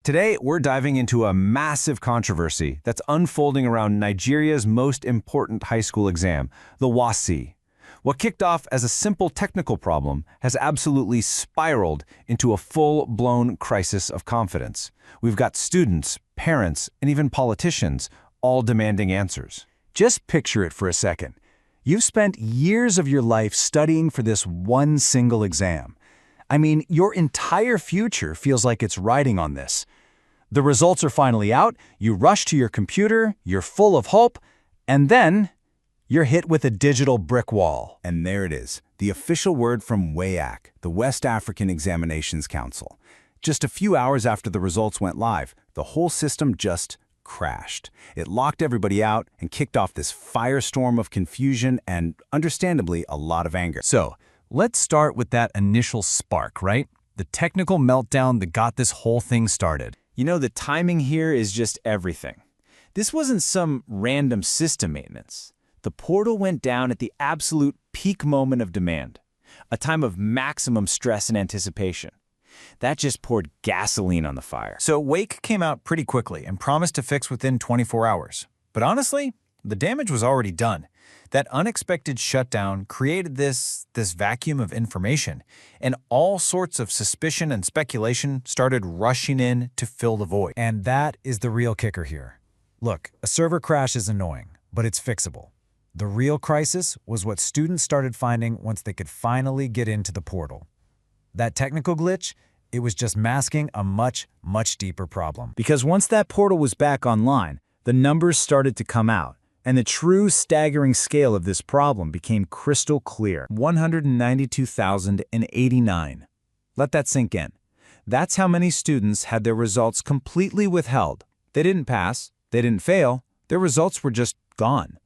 Today, we're diving into a massive controversy that's unfolding around Nigeria's most important high school exam, the WASSCE. What kicked off as a simple technical problem has absolutely spiraled into a full-blown crisis of confidence. We've got students, parents, and even politicians all demanding answers. Just picture it for a second. You've spent years of your life studying for this one single exam. I mean, your entire future feels like it's riding on this. The results are finally out, you rush to your computer, you're full of hope, and then you're hit with a digital brick wall. And there it is, the official word from WAEC, the West African Examinations Council. Just a few hours after the results went live, the whole system just crashed. It locked everybody out and kicked off this firestorm of confusion and, understandably, a lot of anger. So, let's start with that initial spark, right? The technical meltdown that got this whole thing started. You know, the timing here is just everything. This wasn't some random system maintenance. The portal went down at the absolute peak moment of demand, a time of maximum stress and anticipation. That just poured gasoline on the fire. So WAEC came out pretty quickly and promised to fix within 24 hours. But honestly, the damage was already done. That unexpected shutdown created this vacuum of information, and all sorts of suspicion and speculation started rushing in to fill the void. And that is the real kicker here. Look, a server crash is annoying, but it's fixable. The real crisis was what students started finding once they could finally get into the portal. That technical glitch, it was just masking a much, much deeper problem. Because once that portal was back online, the numbers started to come out, and the true staggering scale of this problem became crystal clear. 192,089. Let that sink in. That's how many students had their results completely withheld. They didn't pass, they didn't fail, their results were just gone.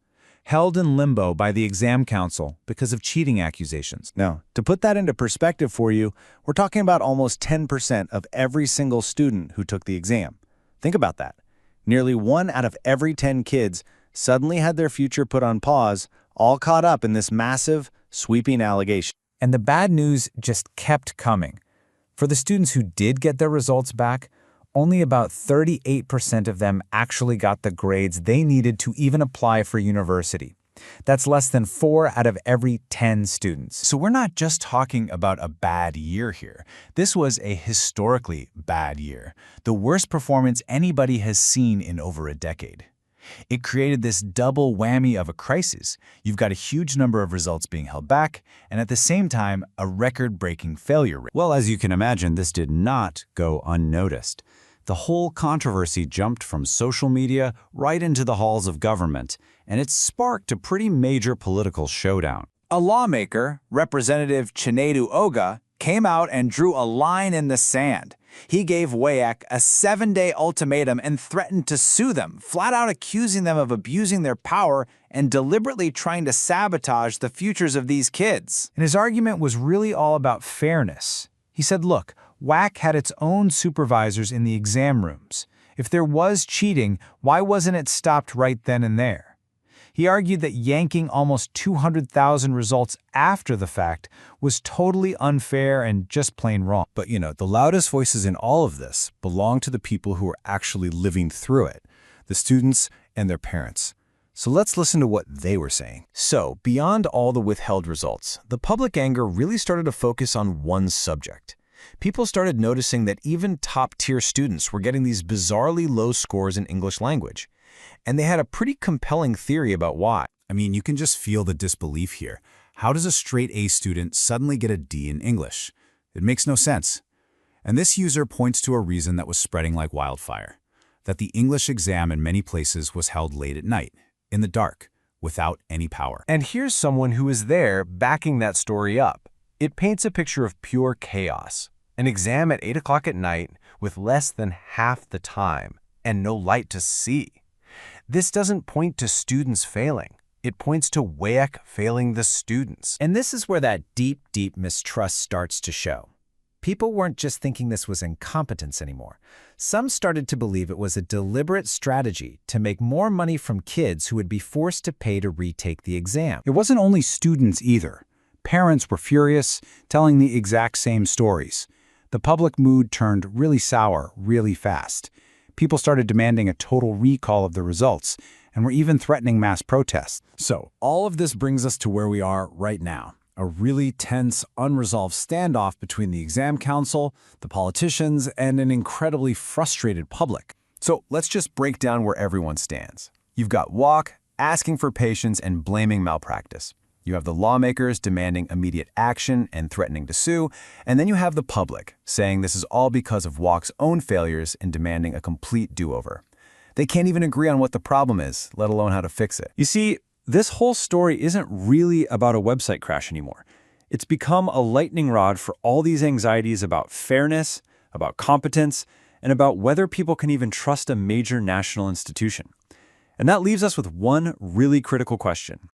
Held in limbo by the exam council because of cheating accusations. Now, to put that into perspective for you, we're talking about almost 10% of every single student who took the exam. Think about that. Nearly 1 out of every 10 kids suddenly had their future put on pause, all caught up in this massive, sweeping allegation. And the bad news just kept coming. For the students who did get their results back, only about 38% of them actually got the grades they needed to even apply for university. That's less than 4 out of every 10 students. So we're not just talking about a bad year here. This was a historically bad year, the worst performance anybody has seen in over a decade. It created this double whammy of a crisis. You've got a huge number of results being held back, and at the same time, a record-breaking failure rate. Well, as you can imagine, this did not go unnoticed. The whole controversy jumped from social media right into the halls of government, and it sparked a pretty major political showdown. A lawmaker, Representative Chinedu Oga, came out and drew a line in the sand. He gave WAEC a 7-day ultimatum and threatened to sue them, flat out accusing them of abusing their power and deliberately trying to sabotage the futures of these kids. And his argument was really all about fairness. He said, look, WAEC had its own supervisors in the exam rooms. If there was cheating, why wasn't it stopped right then and there? He argued that yanking almost 200,000 results after the fact was totally unfair and just plain wrong. But the loudest voices in all of this belong to the people who are actually living through it, the students and their parents. So let's listen to what they were saying. So, beyond all the withheld results, the public anger really started to focus on one subject. People started noticing that even top-tier students were getting these bizarrely low scores in English language. And they had a pretty compelling theory about why. I mean, you can just feel the disbelief here. How does a straight A student suddenly get a D in English? It makes no sense. And this user points to a reason that was spreading like wildfire, that the English exam in many places was held late at night, in the dark, without any power. And here's someone who is there backing that story up. It paints a picture of pure chaos. An exam at 8 o'clock at night with less than half the time and no light to see. This doesn't point to students failing. It points to WAEC failing the students. And this is where that deep, deep mistrust starts to show. People weren't just thinking this was incompetence anymore. Some started to believe it was a deliberate strategy to make more money from kids who would be forced to pay to retake the exam. It wasn't only students either. Parents were furious, telling the exact same stories. the public mood turned really sour really fast. People started demanding a total recall of the results, and were even threatening mass protests. So, all of this brings us to where we are right now. A really tense, unresolved standoff between the exam council, the politicians, and an incredibly frustrated public. So let's just break down where everyone stands. You've got WAEC asking for patience and blaming malpractice. You have the lawmakers demanding immediate action and threatening to sue, and then you have the public saying this is all because of WAEC's own failures and demanding a complete do-over. They can't even agree on what the problem is, let alone how to fix it. You see, this whole story isn't really about a website crash anymore. It's become a lightning rod for all these anxieties about fairness, about competence, and about whether people can even trust a major national institution. And that leaves us with one really critical question.